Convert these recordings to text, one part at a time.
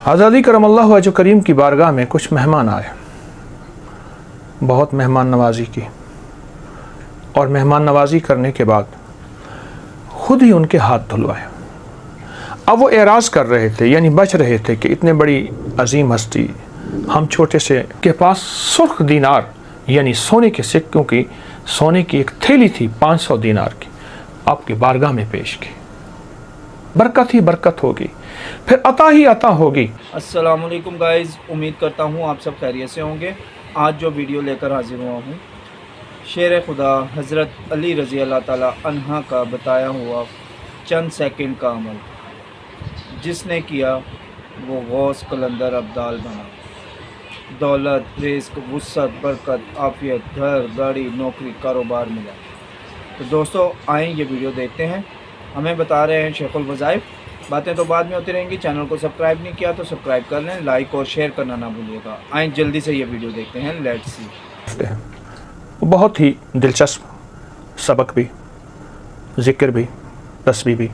आज़ादी करमल्लाहु वजह करीम की बारगाह में कुछ मेहमान आए, बहुत मेहमान नवाजी की, और मेहमान नवाजी करने के बाद ख़ुद ही उनके हाथ धुलवाए। अब वो एराज़ कर रहे थे, यानी बच रहे थे कि इतने बड़ी अजीम हस्ती हम छोटे से के पास सुर्ख दीनार यानी सोने के सिक्कों की सोने की एक थैली थी 500 दीनार की, आपकी बारगाह में पेश की। बरकत ही बरकत होगी, फिर अता ही अता होगी। अस्सलाम वालेकुम गाइज़, उम्मीद करता हूँ आप सब खैरियत से होंगे। आज जो वीडियो लेकर हाजिर हुआ हूँ, शेर खुदा हज़रत अली रज़ी अल्लाह ताला अन्हा का बताया हुआ चंद सेकंड का अमल, जिसने किया वो गौस कलंदर अब्दाल बना। दौलत, रिज़्क़, वुसअत, बरकत, आफ़ियत, घर, गाड़ी, नौकरी, कारोबार मिला। तो दोस्तों आएँ ये वीडियो देखते हैं। हमें बता रहे हैं शेखुल वज़ाइफ। बातें तो बाद में होती रहेंगी। चैनल को सब्सक्राइब नहीं किया तो सब्सक्राइब कर लें, लाइक और शेयर करना ना भूलिएगा। आएँ जल्दी से ये वीडियो देखते हैं। Let's see. बहुत ही दिलचस्प सबक भी, ज़िक्र भी, तस्बीह भी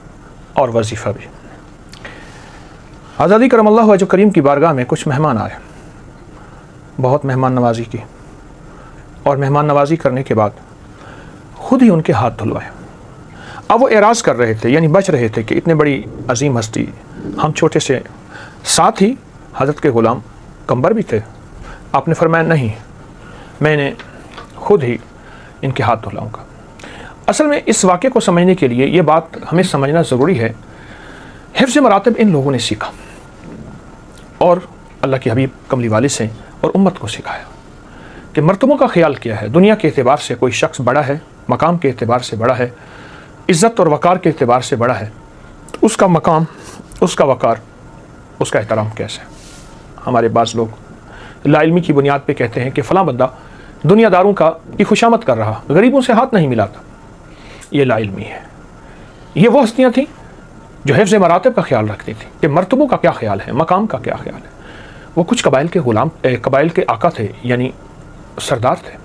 और वजीफ़ा भी। आज़ादी करमल्लाहु वजह करीम की बारगाह में कुछ मेहमान आए, बहुत मेहमान नवाजी की, और मेहमान नवाजी करने के बाद ख़ुद ही उनके हाथ धुलवाए। अब वो एराज़ कर रहे थे, यानी बच रहे थे कि इतने बड़ी अजीम हस्ती हम छोटे से। साथ ही हज़रत के ग़ुलाम कंबर भी थे। आपने फरमाया नहीं, मैंने ख़ुद ही इनके हाथ धुलाऊँगा। असल में इस वाक़े को समझने के लिए ये बात हमें समझना ज़रूरी है। हिफ्ज़ मरातिब इन लोगों ने सीखा और अल्लाह के हबीब कमली वाले से और उम्मत को सिखाया कि मर्तबों का ख्याल किया है। दुनिया के एतबार से कोई शख्स बड़ा है, मकाम के एतबार से बड़ा है, इज़्ज़त और वक़ार के एतबार से बड़ा है, तो उसका मकाम, उसका वक़ार, उसका एहतराम कैसे है। हमारे बाज़ लोग लाइल्मी की बुनियाद पे कहते हैं कि फ़लाँ बंदा दुनियादारों की खुशामद कर रहा, गरीबों से हाथ नहीं मिलाता। ये लाइल्मी है। ये वो हस्तियाँ थीं जो हिफ्ज़ मरातिब का ख्याल रखती थी कि मर्तबों का क्या ख्याल है, मकाम का क्या ख्याल है। वो कुछ कबाइल के ग़ुलाम, कबाइल के आका थे, यानी सरदार थे।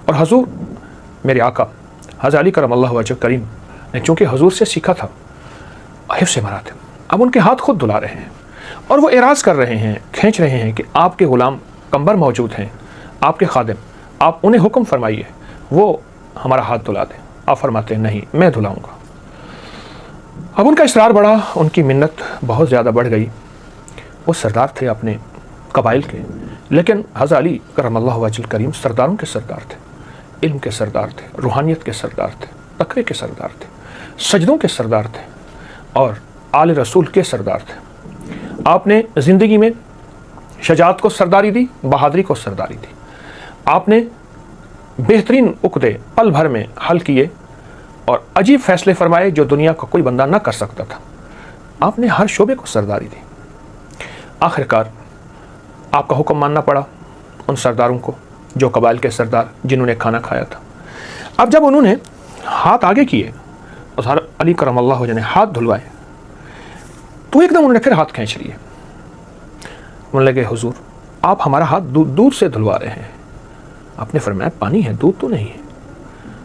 और हजूर मेरे आका हज़रत अली करमल्लाहु वजह करीम ने चूँकि हजूर से सीखा था हिफ्ज़ मरातिब, अब उनके हाथ खुद धुला रहे हैं और वो एराज़ कर रहे हैं, खींच रहे हैं कि आपके ग़ुलाम कंबर मौजूद हैं, आपके खादिम, आप उन्हें हुक्म फरमाइए वो हमारा हाथ धुला दें। आप फरमाते हैं नहीं, मैं धुलाऊँगा। अब उनका इसरार बढ़ा, उनकी मिन्नत बहुत ज़्यादा बढ़ गई। वो सरदार थे अपने कबाइल के, लेकिन हज़रत अली करमल्लाहु वजह करीम सरदारों के सरदार थे, इल्म के सरदार थे, रूहानियत के सरदार थे, तक़वे के सरदार थे, सजदों के सरदार थे और आले रसूल के सरदार थे। आपने ज़िंदगी में शजाअत को सरदारी दी, बहादुरी को सरदारी दी। आपने बेहतरीन उक़दे पल भर में हल किए और अजीब फ़ैसले फरमाए जो दुनिया का कोई बंदा ना कर सकता था। आपने हर शोबे को सरदारी दी। आखिरकार आपका हुक्म मानना पड़ा उन सरदारों को जो कबाइल के सरदार जिन्होंने खाना खाया था। अब जब उन्होंने हाथ आगे किए और हज़रत अली करमल्लाहु वजह ने हाथ धुलवाए, तो एकदम उन्होंने फिर हाथ खींच लिए। बोलने लगे हुजूर आप हमारा हाथ दूध से धुलवा रहे हैं। आपने फरमाया पानी है, दूध तो नहीं है।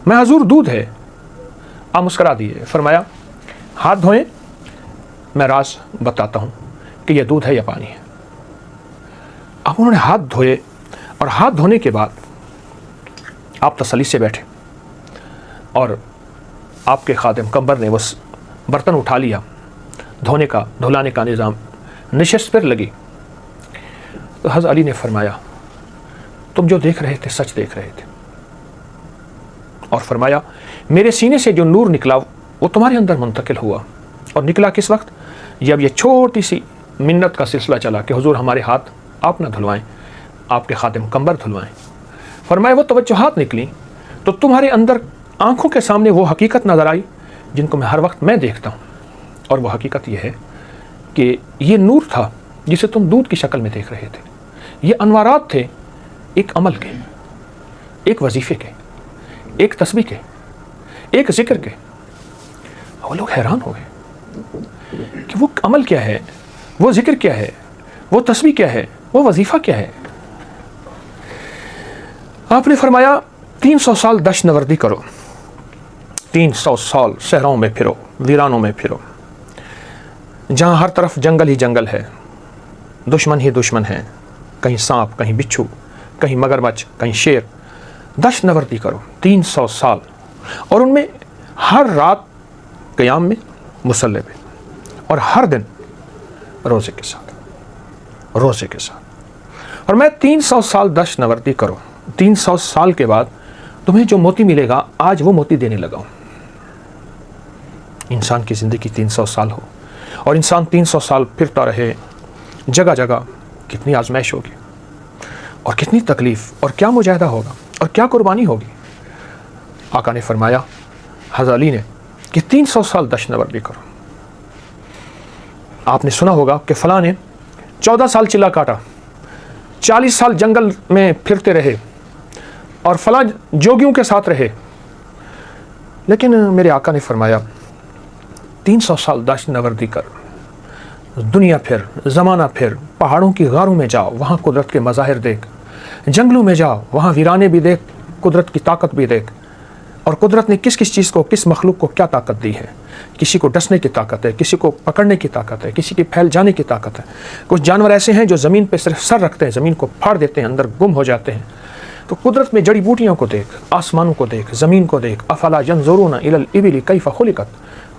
मैं हुजूर दूध है। आप मुस्करा दिए, फरमाया हाथ धोएं, मैं राज बताता हूँ कि यह दूध है या पानी है। अब उन्होंने हाथ धोए और हाथ धोने के बाद आप तसल्ली से बैठे और आपके खादिम कंबर ने वो बर्तन उठा लिया, धोने का, धुलाने का निज़ाम, नशिस्त पर लगी। तो हज़रत अली ने फरमाया तुम जो देख रहे थे सच देख रहे थे, और फरमाया मेरे सीने से जो नूर निकला वो तुम्हारे अंदर मुंतकिल हुआ। और निकला किस वक्त, जब ये छोटी सी मिन्नत का सिलसिला चला कि हुजूर हमारे हाथ आप ना धुलवाएं, आपके खादिम कंबर धुलवाएं। फरमाया वो तवज्जुहात निकली तो तुम्हारे अंदर आँखों के सामने वो हकीकत नज़र आई जिनको मैं हर वक्त मैं देखता हूँ। और वो हकीकत ये है कि ये नूर था जिसे तुम दूध की शक्ल में देख रहे थे। ये अनवारात थे एक अमल के, एक वजीफ़े के, एक तस्बीह के, एक ज़िक्र के। वो लोग हैरान हो गए कि वो अमल क्या है, वो ज़िक्र क्या है, वो तस्बीह क्या है, वो वजीफ़ा क्या है। आपने फरमाया 300 साल दश्त नवर्दी करो, 300 साल सहराओं में फिरो, वीरानों में फिरो, जहाँ हर तरफ जंगल ही जंगल है, दुश्मन ही दुश्मन हैं, कहीं सांप, कहीं बिच्छू, कहीं मगरमच्छ, कहीं शेर। दश्त नवर्दी करो 300 साल, और उनमें हर रात क़याम में मुसल्ले पे, और हर दिन रोज़े के साथ। और मैं 300 साल दश्त नवर्दी करो, 300 साल के बाद तुम्हें जो मोती मिलेगा, आज वो मोती देने लगा हूँ। इंसान की ज़िंदगी 300 साल हो और इंसान 300 साल फिरता रहे जगह जगह, कितनी आजमाइश होगी और कितनी तकलीफ़ और क्या मुजाहिदा होगा और क्या कुर्बानी होगी। आका ने फरमाया, हज़रत अली ने, कि 300 साल दश्त नवर्दी करो। आपने सुना होगा कि फ़लाँ ने 14 साल चिल्ला काटा, 40 साल जंगल में फिरते रहे और फ़लाँ जोगियों के साथ रहे, लेकिन मेरे आका ने फरमाया 300 साल दश्त नवर्दी कर, दुनिया फिर, ज़माना फिर, पहाड़ों की गारों में जाओ, वहाँ कुदरत के मज़ाहिर देख, जंगलों में जाओ, वहाँ वीराने भी देख, कुदरत की ताकत भी देख, और कुदरत ने किस किस चीज़ को, किस मखलूक को क्या ताकत दी है। किसी को डसने की ताकत है, किसी को पकड़ने की ताकत है, किसी की फैल जाने की ताकत है। कुछ जानवर ऐसे हैं जो ज़मीन पे सिर्फ सर रखते हैं, ज़मीन को फाड़ देते हैं, अंदर गुम हो जाते हैं। तो कुदरत में जड़ी बूटियों को देख, आसमानों को देख, ज़मीन को देख। अफला यंजुरूना इलल इबिली कैफ़ खुलिकत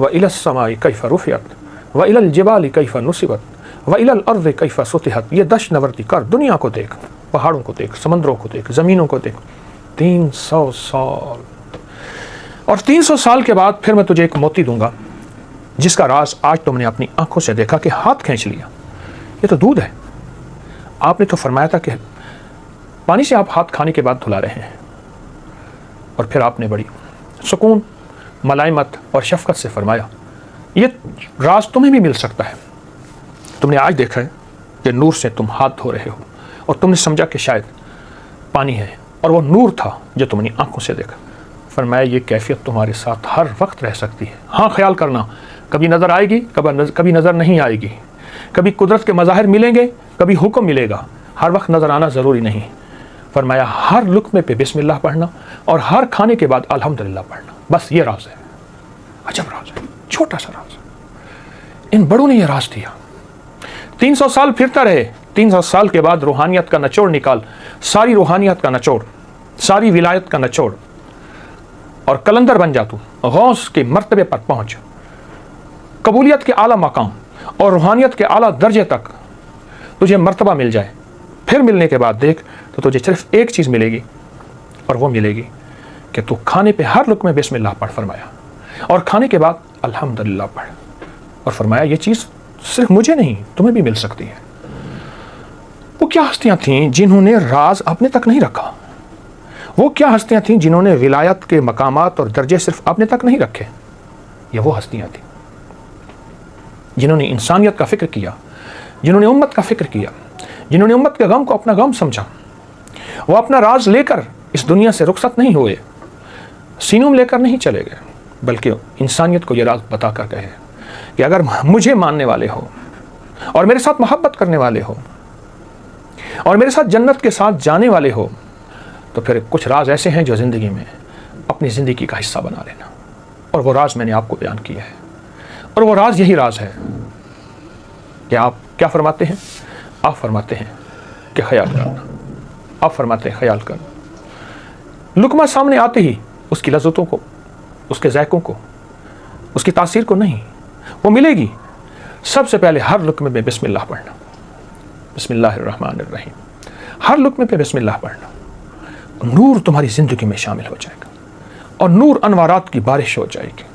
व इलस समाई कैफ़ रुफ़ियत व इलल जिबाली कैफ़ नुसिबत व इलल अर्ज़ि कैफ़ सुतिहत। ये दश्त नवर्दी कर, दुनिया को देख, पहाड़ों को देख, समंदरों को देख, ज़मीनों को देख। 300 साल, और 300 साल के बाद फिर मैं तुझे एक मोती दूंगा जिसका राज आज तुमने अपनी आंखों से देखा कि हाथ खींच लिया। ये तो दूध है। आपने तो फरमाया था कि पानी से आप हाथ खाने के बाद धुला रहे हैं, और फिर आपने बड़ी सुकून, मलाइमत और शफकत से फरमाया ये राज तुम्हें भी मिल सकता है। तुमने आज देखा है कि नूर से तुम हाथ धो रहे हो और तुमने समझा कि शायद पानी है, और वो नूर था जो तुमने आंखों से देखा। फरमाया ये कैफियत तुम्हारे साथ हर वक्त रह सकती है। हाँ, ख्याल करना, कभी नज़र आएगी, कभी नज़र नहीं आएगी, कभी कुदरत के मज़ाहिर मिलेंगे, कभी हुक्म मिलेगा, हर वक्त नज़र आना ज़रूरी नहीं। फरमाया हर लुक़मे पे बिस्मिल्लाह पढ़ना और हर खाने के बाद अल्हम्दुलिल्लाह पढ़ना। बस ये राज है, अजब राज है, छोटा सा राज। इन बड़ों ने यह राज दिया। 300 साल फिरता रहे, 300 साल के बाद रूहानियत का निचोड़ निकाल, सारी रूहानियत का निचोड़, सारी विलायत का निचोड़, और कलंदर बन जा तू, गौस के मर्तबे पर पहुँच, कबूलियत के आला मकाम और रूहानियत के आला दर्जे तक तुझे मर्तबा मिल जाए। फिर मिलने के बाद देख तो तुझे सिर्फ एक चीज़ मिलेगी, और वो मिलेगी कि तू खाने पे हर लुक़मे बिस्मिल्लाह पढ़। फरमाया, और खाने के बाद अल्हम्दुलिल्लाह पढ़। और फरमाया ये चीज़ सिर्फ मुझे नहीं, तुम्हें भी मिल सकती है। वो क्या हस्तियाँ थीं जिन्होंने राज अपने तक नहीं रखा? वो क्या हस्तियाँ थीं जिन्होंने विलायत के मकामात और दर्जे सिर्फ अपने तक नहीं रखे? ये वो हस्तियाँ थीं जिन्होंने इंसानियत का फ़िक्र किया, जिन्होंने उम्मत का फ़िक्र किया, जिन्होंने उम्मत के गम को अपना गम समझा। वो अपना राज लेकर इस दुनिया से रुखसत नहीं हुए, सीनों में लेकर नहीं चले गए, बल्कि इंसानियत को ये राज बता कर गए कि अगर मुझे मानने वाले हो और मेरे साथ मोहब्बत करने वाले हो और मेरे साथ जन्नत के साथ जाने वाले हो, तो फिर कुछ राज ऐसे हैं जो ज़िंदगी में अपनी ज़िंदगी का हिस्सा बना लेना। और वो राज मैंने आपको बयान किया है, और वो राज यही राज है कि आप क्या फरमाते हैं? आप फरमाते हैं कि ख्याल करना। आप फरमाते हैं ख्याल करना। लुकमा सामने आते ही उसकी लज़्ज़तों को, उसके ज़ायक़ों को, उसकी तासीर को नहीं, वो मिलेगी। सबसे पहले हर लुकमे में बिस्मिल्लाह पढ़ना, बिस्मिल्लाहिर्रहमानिर्रहीम। हर लुकमे पे बिस्मिल्लाह पढ़ना, नूर तुम्हारी ज़िंदगी में शामिल हो जाएगा, और नूर अनवारात की बारिश हो जाएगी,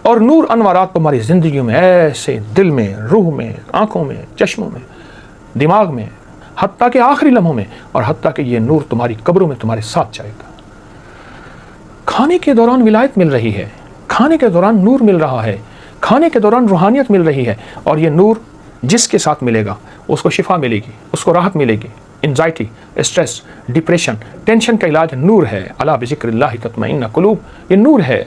और नूर अनवारात तुम्हारी ज़िंदगी में ऐसे दिल में, रूह में, आँखों में, चश्मों में, दिमाग में, हत्ता के आखिरी लम्हों में, और हत्ता कि ये नूर तुम्हारी कब्रों में तुम्हारे साथ जाएगा। खाने के दौरान विलायत मिल रही है, खाने के दौरान नूर मिल रहा है, खाने के दौरान रूहानियत मिल रही है, और ये नूर जिसके साथ मिलेगा उसको शिफा मिलेगी, उसको राहत मिलेगी। एंजाइटी, स्ट्रेस, डिप्रेशन, टेंशन का इलाज नूर है। अला बिज़िक्रिल्लाहि तत्मइन्नुल क़ुलूब। ये नूर है,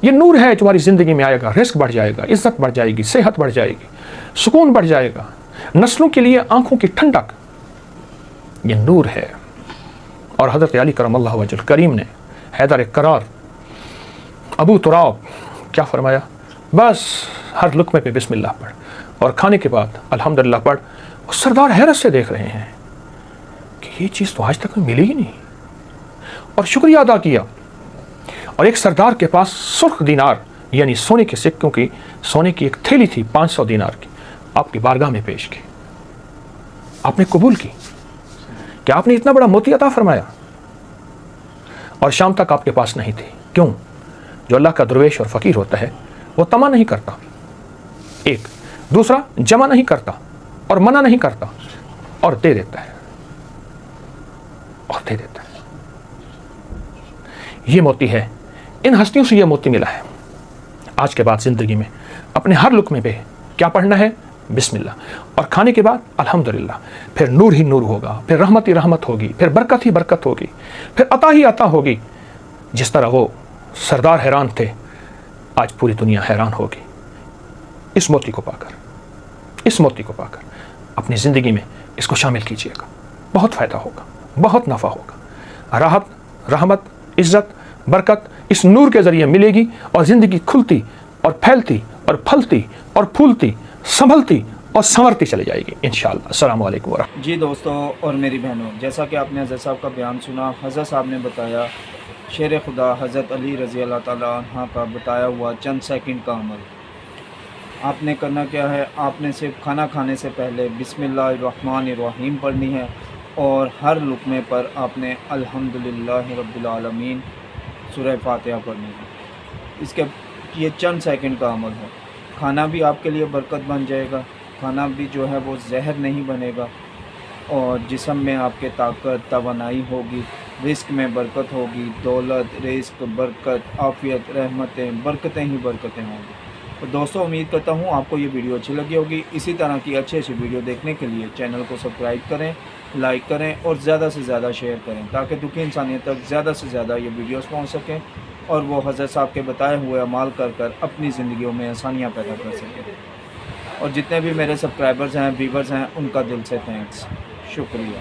ये नूर है। तुम्हारी ज़िंदगी में आएगा, रिस्क बढ़ जाएगा, इज़्ज़त बढ़ जाएगी, सेहत बढ़ जाएगी, सुकून बढ़ जाएगा, नस्लों के लिए आंखों की ठंडक, ये नूर है। और हज़रत अली करमल्लाहु वजहुल करीम ने हैदर करार अबू तुराब क्या फरमाया? बस हर लुक़मे पे बिस्मिल्लाह पढ़, اور کھانے کے بعد الحمدللہ پڑھ، وہ سردار حیرت سے دیکھ رہے ہیں کہ یہ چیز تو آج تک ملی ہی نہیں، اور شکریہ ادا کیا، اور ایک سردار کے پاس سرخ دینار یعنی سونے کے سکوں کی، سونے کی ایک تھیلی تھی 500 دینار کی، آپ کی بارگاہ میں پیش کی، آپ نے قبول کی کہ آپ نے اتنا بڑا موتی عطا فرمایا، اور شام تک آپ کے پاس نہیں تھی۔ کیوں؟ جو اللہ کا درویش اور فقیر ہوتا ہے وہ طمع نہیں کرتا، ایک دوسرا جمع نہیں کرتا اور منع نہیں کرتا، اور دے دیتا ہے، اور دے دیتا ہے۔ یہ موتی ہے، ان ہستیوں سے یہ موتی ملا ہے۔ آج کے بعد زندگی میں اپنے ہر لقمے پہ کیا پڑھنا ہے؟ بسم اللہ، اور کھانے کے بعد الحمدللہ، پھر نور ہی نور ہوگا، پھر رحمت ہی رحمت ہوگی، پھر برکت ہی برکت ہوگی، پھر عطا ہی عطا ہوگی۔ جس طرح وہ سردار حیران تھے، آج پوری دنیا حیران ہوگی اس موتی کو پا کر، اس موتی کو پا کر۔ اپنی زندگی میں اس کو شامل کیجیے گا، بہت فائدہ ہوگا، بہت نفع ہوگا، راحت، رحمت، عزت، برکت اس نور کے ذریعے ملے گی، اور زندگی کھلتی اور پھیلتی اور پھلتی اور پھولتی، سنبھلتی اور سنورتی چلی جائے گی انشاءاللہ۔ السلام علیکم ورحمۃ۔ جی دوستوں اور میری بہنوں، جیسا کہ آپ نے حضرت صاحب کا بیان سنا، حضرت صاحب نے بتایا شیر خدا حضرت علی رضی اللہ تعالیٰ عنہ کا بتایا ہوا چند سیکنڈ کا عمل۔ آپ نے کرنا کیا ہے؟ آپ نے صرف کھانا کھانے سے پہلے بسم اللہ الرحمن الرحیم پڑھنی ہے، اور ہر لقمے پر آپ نے الحمدللہ رب العالمین سورہ فاتحہ پڑھنی ہے۔ اس کے یہ چند سیکنڈ کا عمل ہے۔ کھانا بھی آپ کے لیے برکت بن جائے گا، کھانا بھی جو ہے وہ زہر نہیں بنے گا، اور جسم میں آپ کے طاقت، توانائی ہوگی، رزق میں برکت ہوگی، دولت، رزق، برکت، عافیت، رحمتیں، برکتیں ہی برکتیں ہوں گی۔ تو دوستوں، امید کرتا ہوں آپ کو یہ ویڈیو اچھی لگی ہوگی۔ اسی طرح کی اچھی ویڈیو دیکھنے کے لیے چینل کو سبسکرائب کریں، لائک کریں اور زیادہ سے زیادہ شیئر کریں، تاکہ دکھی انسانیت تک زیادہ سے زیادہ یہ ویڈیوز پہنچ سکیں، اور وہ حضرت صاحب کے بتائے ہوئے اعمال کر اپنی زندگیوں میں آسانیاں پیدا کر سکیں۔ اور جتنے بھی میرے سبسکرائبرز ہیں، ویورز ہیں، ان کا دل سے تھینکس، شکریہ۔